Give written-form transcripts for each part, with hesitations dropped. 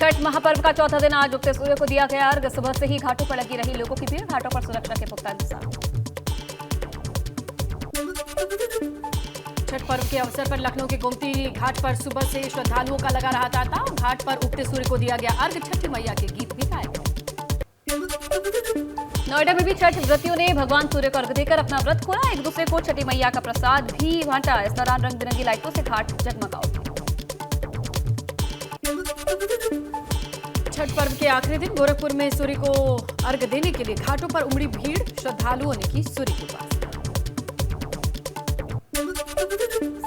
छठ महापर्व का चौथा दिन आज उगते सूर्य को दिया गया अर्घ। सुबह से ही घाटों पर लगी रही लोगों की भीड़। घाटों पर सुरक्षा के पुख्ता इंतजाम। छठ पर्व के अवसर पर लखनऊ के गोमती घाट पर सुबह से श्रद्धालुओं का लगा रहा तांता। घाट पर उगते सूर्य को दिया गया अर्घ। छठी मैया के गीत भी गाए गए। नोएडा में भी छठ व्रतियों ने भगवान सूर्य को अर्घ देकर अपना व्रत खोला। एक दूसरे को छठी मैया का प्रसाद भी बांटा। इस दौरान रंग बिरंगी लाइटों से घाट जगमगा उठे। छठ पर्व के आखिरी दिन गोरखपुर में सूर्य को अर्घ देने के लिए घाटों पर उमड़ी भीड़। श्रद्धालुओं ने की सूर्य की उपासना।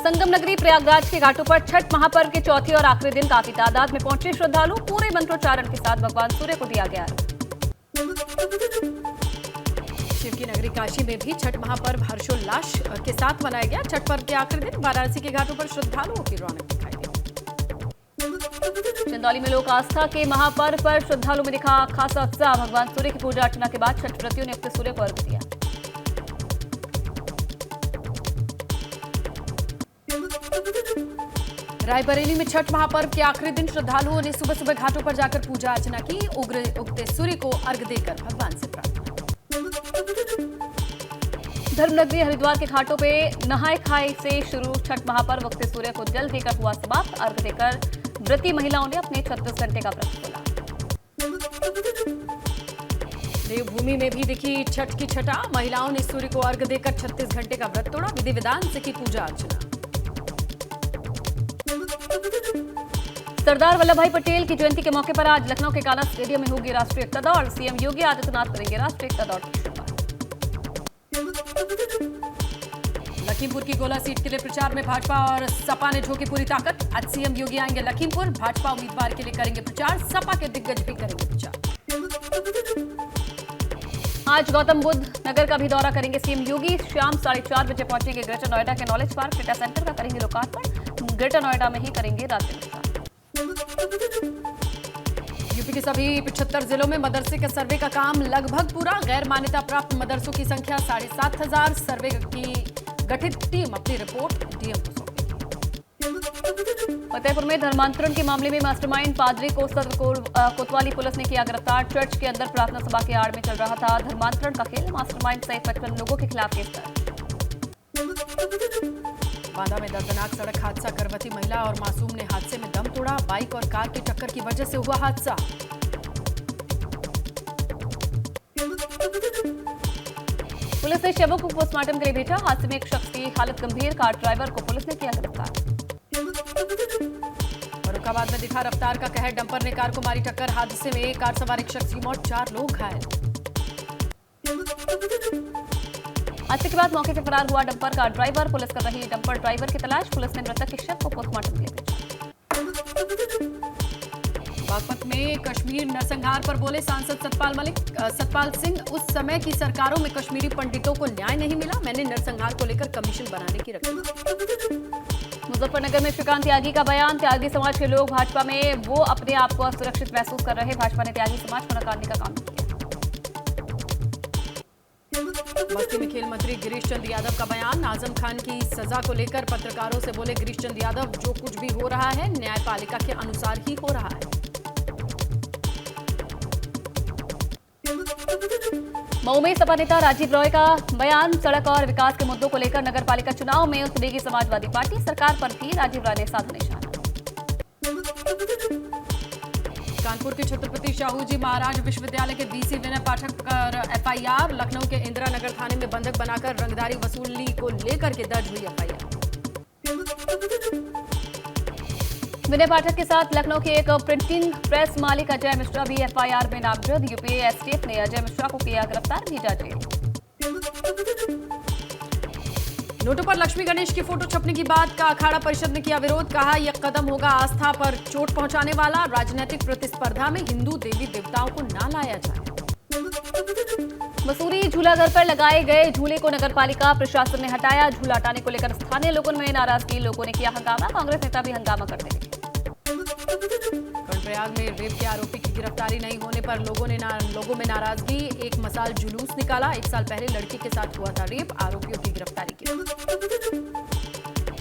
संगम नगरी प्रयागराज के घाटों पर छठ महापर्व के चौथे और आखिरी दिन काफी तादाद में पहुंचे श्रद्धालु। पूरे मंत्रोच्चारण के साथ भगवान सूर्य को दिया गया। शिव की नगरी काशी में भी छठ महापर्व हर्षोल्लास के साथ मनाया गया। छठ पर्व के आखिरी दिन वाराणसी के घाटों पर श्रद्धालुओं की रौनक दिखाई दी। चंदौली में लोक आस्था के महापर्व पर श्रद्धालुओं में दिखा खासा उत्साह। भगवान सूर्य की पूजा अर्चना के बाद छठ व्रतियों ने उगते सूर्य को अर्घ दिया। रायबरेली में छठ महापर्व के आखिरी दिन श्रद्धालुओं ने सुबह सुबह घाटों पर जाकर पूजा अर्चना की। उगते सूर्य को अर्घ देकर भगवान से प्रार्थना। धर्मनगरी हरिद्वार के घाटों पे नहाए खाए से शुरू छठ महापर्व उगते सूर्य को जल देकर हुआ समाप्त। अर्घ देकर व्रती महिलाओं ने अपने 36 घंटे का व्रत खोला। देवभूमि में भी दिखी छठ की छटा। महिलाओं ने सूर्य को अर्घ देकर 36 घंटे का व्रत तोड़ा। विधि विधान से की पूजा अर्चना। सरदार वल्लभ भाई पटेल की जयंती के मौके पर आज लखनऊ के कान्हा स्टेडियम में होगी राष्ट्रीय एकता दौड़। सीएम योगी आदित्यनाथ करेंगे राष्ट्रीय एकता दौड़ की शुरुआत। लखीमपुर की गोला सीट के लिए प्रचार में भाजपा और सपा ने झोंकी पूरी ताकत। आज सीएम योगी आएंगे लखीमपुर। भाजपा उम्मीदवार के लिए करेंगे प्रचार। सपा के दिग्गज भी करेंगे प्रचार। आज गौतम बुद्ध नगर का भी दौरा करेंगे सीएम योगी। शाम 4:30 बजे पहुंचेंगे ग्रेटर नोएडा के नॉलेज पार्क डेटा सेंटर का करेंगे लोकार्पण। ग्रेटर नोएडा में ही करेंगे राज्य विस्तार। यूपी के सभी 75 जिलों में मदरसे के सर्वे का काम लगभग पूरा। गैर मान्यता प्राप्त मदरसों की संख्या 7,500। सर्वे की गठित टीम अपनी रिपोर्ट डीएम को सौंपेगी। फतेहपुर में धर्मांतरण के मामले में मास्टरमाइंड पादरी को कोतवाली पुलिस ने किया गिरफ्तार। चर्च के अंदर प्रार्थना सभा के आड़ में चल रहा था धर्मांतरण का खेल। मास्टरमाइंड सहित 55 लोगों के खिलाफ केस दर्ज। बांदा में दर्दनाक सड़क हादसा। गर्भवती महिला और मासूम ने हादसे में दम तोड़ा। बाइक और कार की टक्कर की वजह से हुआ हादसा। पुलिस ने शवों को पोस्टमार्टम के लिए भेजा। हादसे में एक शख्स की हालत गंभीर। कार ड्राइवर को पुलिस ने किया गिरफ्तार। फर्रुखाबाद में दिखा रफ्तार का कहर। डंपर ने कार को मारी टक्कर। हादसे में कार सवार एक शख्स की मौत, 4 लोग घायल। हादसे के बाद मौके से फरार हुआ डंपर का ड्राइवर। पुलिस कर रही डंपर ड्राइवर की तलाश। पुलिस ने मृतक के शव को पोस्टमार्टम के लिए भेजा। बागपत में कश्मीर नरसंहार पर बोले सांसद सतपाल सिंह। उस समय की सरकारों में कश्मीरी पंडितों को न्याय नहीं मिला। मैंने नरसंहार को लेकर कमीशन बनाने की रखी। मुजफ्फरनगर में श्रीकांत त्यागी का बयान। त्यागी समाज के लोग भाजपा में वो अपने आप को असुरक्षित महसूस कर रहे। भाजपा ने त्यागी समाज को नकारने का काम किया। बस्ती में खेल मंत्री गिरीश चंद्र यादव का बयान। आजम खान की सजा को लेकर पत्रकारों से बोले गिरीश चंद्र यादव, जो कुछ भी हो रहा है न्यायपालिका के अनुसार ही हो रहा है। मऊ में सपा नेता राजीव रॉय का बयान। सड़क और विकास के मुद्दों को लेकर नगरपालिका चुनाव में उतरेगी समाजवादी पार्टी। सरकार पर भी राजीव रॉय ने साधा निशाना। कानपुर के छत्रपति शाहू जी महाराज विश्वविद्यालय के बीसी विनय पाठक पर एफआईआर। लखनऊ के इंदिरा नगर थाने में बंधक बनाकर रंगदारी वसूली को लेकर के दर्ज हुई एफआईआर। विनय पाठक के साथ लखनऊ के एक प्रिंटिंग प्रेस मालिक अजय मिश्रा भी एफआईआर में नामजद। यूपी एसटीएफ ने अजय मिश्रा को किया गिरफ्तार, भेजा जेल। नोटों पर लक्ष्मी गणेश की फोटो छपने की बात का अखाड़ा परिषद ने किया विरोध। कहा यह कदम होगा आस्था पर चोट पहुंचाने वाला। राजनीतिक प्रतिस्पर्धा में हिंदू देवी देवताओं को ना लाया जाए। मसूरी झूलाघर पर लगाए गए झूले को नगरपालिका प्रशासन ने हटाया। झूला हटाने को लेकर स्थानीय लोगों में नाराजगी। लोगों ने किया हंगामा। कांग्रेस नेता भी हंगामा करते दिखे। कर्णप्रयाग में रेप के आरोपी की गिरफ्तारी नहीं होने पर लोगों में नाराजगी। एक मसाल जुलूस निकाला। 1 साल पहले लड़की के साथ हुआ था रेप। आरोपियों की गिरफ्तारी की।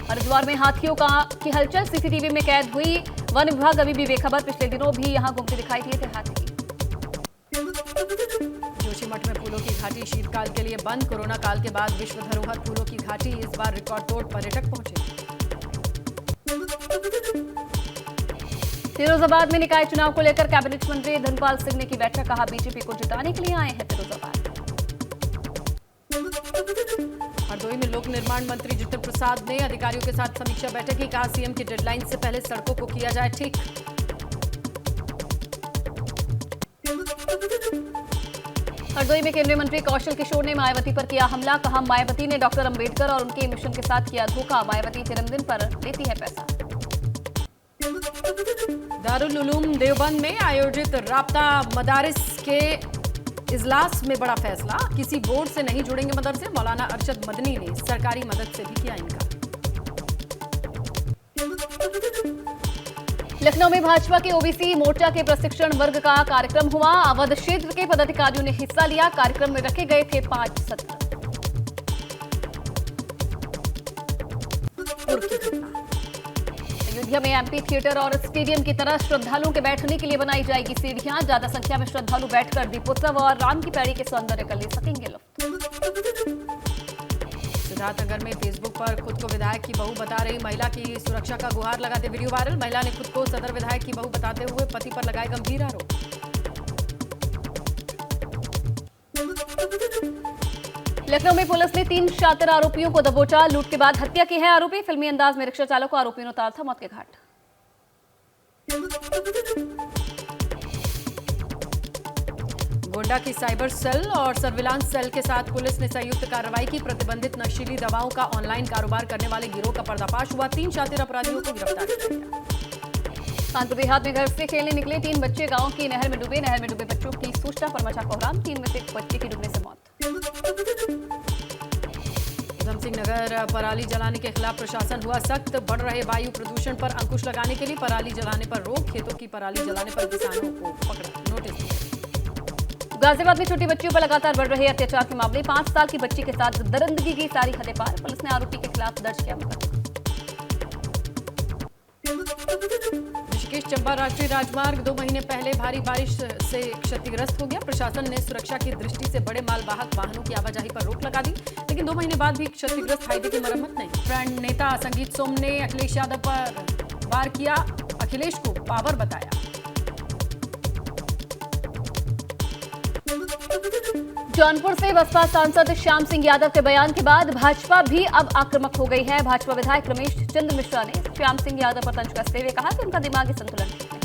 हरिद्वार में हाथियों की हलचल। सीसीटीवी में कैद हुई वन विभाग अभी भी बेखबर, पिछले दिनों भी यहां घूमते दिखाई दिए थे हाथी। जोशीमठ में फूलों की घाटी शीतकाल के लिए बंद। कोरोना काल के बाद विश्व धरोहर फूलों की घाटी, इस बार रिकॉर्ड तोड़ पर्यटक पहुंचे। फिरोजाबाद में निकाय चुनाव को लेकर कैबिनेट मंत्री धर्मपाल सिंह ने की बैठक, कहा बीजेपी को जिताने के लिए आए हैं फिरोजाबाद। हरदोई में लोक निर्माण मंत्री जितिन प्रसाद ने अधिकारियों के साथ समीक्षा बैठक की, कहा सीएम की डेडलाइन से पहले सड़कों को किया जाए ठीक। हरदोई में केंद्रीय मंत्री कौशल किशोर ने मायावती पर किया हमला, कहा मायावती ने डॉक्टर अंबेडकर और उनके मिशन के साथ किया धोखा, मायावती जन्मदिन पर लेती है पैसा। दारुल उलूम देवबंद में आयोजित राब्ता मदारिस के इजलास में बड़ा फैसला, किसी बोर्ड से नहीं जुड़ेंगे मदरसे। मौलाना अरशद मदनी ने सरकारी मदद से भी किया इनकार। लखनऊ में भाजपा के ओबीसी मोर्चा के प्रशिक्षण वर्ग का कार्यक्रम हुआ, अवध क्षेत्र के पदाधिकारियों ने हिस्सा लिया, कार्यक्रम में रखे गए थे 5 सत्र। अयोध्या में एमपी थिएटर और स्टेडियम की तरह श्रद्धालुओं के बैठने के लिए बनाई जाएगी सीढ़ियां, ज्यादा संख्या में श्रद्धालु बैठकर दीपोत्सव और राम की पैड़ी के सौंदर्य का ले सकेंगे लुत्फ। सिद्धार्थनगर में फेसबुक पर खुद को विधायक की बहू बता रही महिला की सुरक्षा का गुहार लगाते वीडियो वायरल, महिला ने खुद को सदर विधायक की बहू बताते हुए पति पर लगाए गंभीर आरोप। लखनऊ में पुलिस ने 3 शातिर आरोपियों को दबोचा, लूट के बाद हत्या की है आरोपी, फिल्मी अंदाज में रिक्शा चालक को आरोपियों ने उतारा था मौत के घाट। गोड्डा की साइबर सेल और सर्विलांस सेल के साथ पुलिस ने संयुक्त कार्रवाई की, प्रतिबंधित नशीली दवाओं का ऑनलाइन कारोबार करने वाले गिरोह का पर्दाफाश हुआ, 3 शातिर अपराधियों को गिरफ्तार किया गया। कानपुर देहात में घर से खेलने निकले 3 बच्चे गांव की नहर में डूबे बच्चों की सूचना पर मचा कोहराम, 3 में से एक बच्चे की डूबने से मौत। उधम सिंह नगर पराली जलाने के खिलाफ प्रशासन हुआ सख्त, बढ़ रहे वायु प्रदूषण पर अंकुश लगाने के लिए पराली जलाने पर रोक, खेतों की पराली जलाने पर किसानों को पकड़ा, नोटिस। गाजियाबाद में छोटी बच्चियों पर लगातार बढ़ रहे अत्याचार के मामले, 5 साल की बच्ची के साथ दरिंदगी की सारी हदें पार, पुलिस ने आरोपी के खिलाफ दर्ज किया मुकदमा। ऋषिकेश चंबा राष्ट्रीय राजमार्ग 2 महीने पहले भारी बारिश से क्षतिग्रस्त हो गया, प्रशासन ने सुरक्षा की दृष्टि से बड़े मालवाहक वाहनों की आवाजाही पर रोक लगा दी, लेकिन 2 महीने बाद भी क्षतिग्रस्त हाईवे की मरम्मत नहीं। फ्रंट नेता संगीत सोम ने अखिलेश यादव पर वार किया, अखिलेश को पावर बताया। जौनपुर से बसपा सांसद श्याम सिंह यादव के बयान के बाद भाजपा भी अब आक्रामक हो गई है। भाजपा विधायक रमेश चंद्र मिश्रा ने श्याम सिंह यादव पर तंज कसते हुए कहा कि उनका दिमागी संतुलन ठीक नहीं।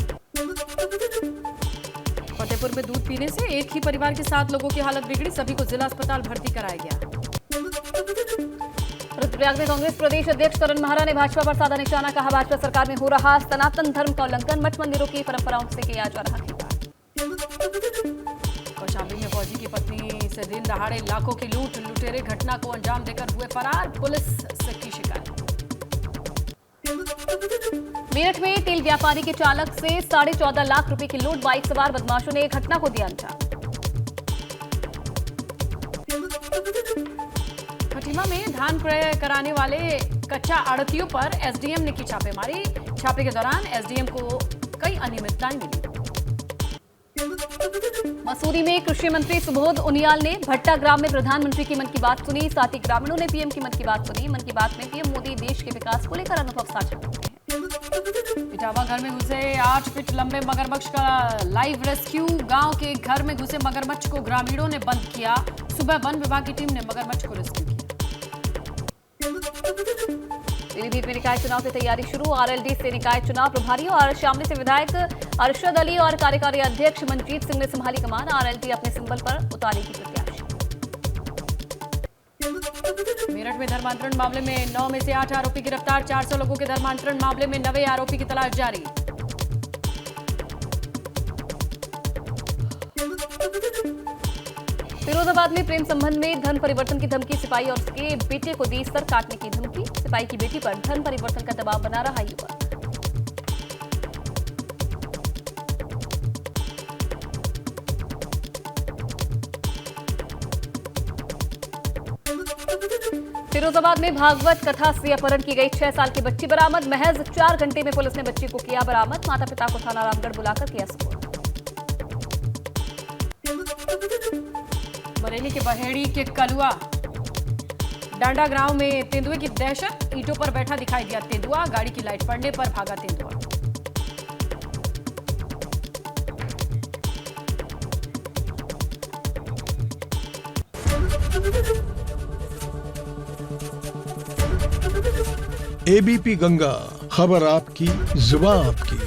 फतेहपुर में दूध पीने से एक ही परिवार के 7 लोगों की हालत बिगड़ी, सभी को जिला अस्पताल भर्ती कराया गया। रुद्रप्रयाग में कांग्रेस प्रदेश अध्यक्ष करण महारा ने भाजपा पर साधा निशाना, कहा भाजपा सरकार में हो रहा सनातन धर्म का उल्लंघन, मठ मंदिरों की परंपराओं से किया जा रहा खिलवाड़। कौशाम्बी में फौजी की पत्नी से दिन दहाड़े लाखों की लूट, लुटेरे घटना को अंजाम देकर हुए फरार, पुलिस से की शिकायत। मेरठ में तेल व्यापारी के चालक से 14.5 लाख रुपए की लूट, बाइक सवार बदमाशों ने घटना को दिया अंजाम। खटीमा में धान क्रय कराने वाले कच्चा आड़तियों पर एसडीएम ने की छापेमारी, छापे के दौरान एसडीएम को कई अनियमितताएं मिली। मसूरी में कृषि मंत्री सुबोध उनियाल ने भट्टा ग्राम में प्रधानमंत्री की मन की बात सुनी, साथ ही ग्रामीणों ने पीएम की मन की बात सुनी। मन की बात में पीएम मोदी देश के विकास को लेकर अनुभव साझा करते हैं। इटावा घर में घुसे 8 फीट लंबे मगरमच्छ का लाइव रेस्क्यू, गांव के घर में घुसे मगरमच्छ को ग्रामीणों ने बंद किया, सुबह वन विभाग की टीम ने मगरमच्छ को रेस्क्यू किया। पीलीभीत में निकाय चुनाव की तैयारी शुरू, आरएलडी से निकाय चुनाव प्रभारी और शामली से विधायक अरशद अली और कार्यकारी अध्यक्ष मनजीत सिंह ने संभाली कमान, आरएलडी अपने सिंबल पर उतारेगी प्रत्याशी। मेरठ में धर्मांतरण मामले में 9 में से 8 आरोपी गिरफ्तार, 400 लोगों के धर्मांतरण मामले में 9वें आरोपी की तलाश जारी। फिरोजाबाद में प्रेम संबंध में धन परिवर्तन की धमकी, सिपाही और उसके बेटे को दी सर काटने की धमकी, सिपाही की बेटी पर धन परिवर्तन का दबाव बना रहा युवक। फिरोजाबाद में भागवत कथा से अपहरण की गई 6 साल की बच्ची बरामद। महज 4 घंटे में पुलिस ने बच्ची को किया बरामद। माता पिता को थाना रामगढ़ बुलाकर किया सुपुर्द। बरेली के बहेड़ी के कलुआ डांडा गांव में तेंदुए की दहशत। ईंटों पर बैठा दिखाई दिया तेंदुआ। गाड़ी की लाइट पड़ने पर भागा तेंदुआ। एबीपी गंगा, खबर आपकी, जुबान आपकी।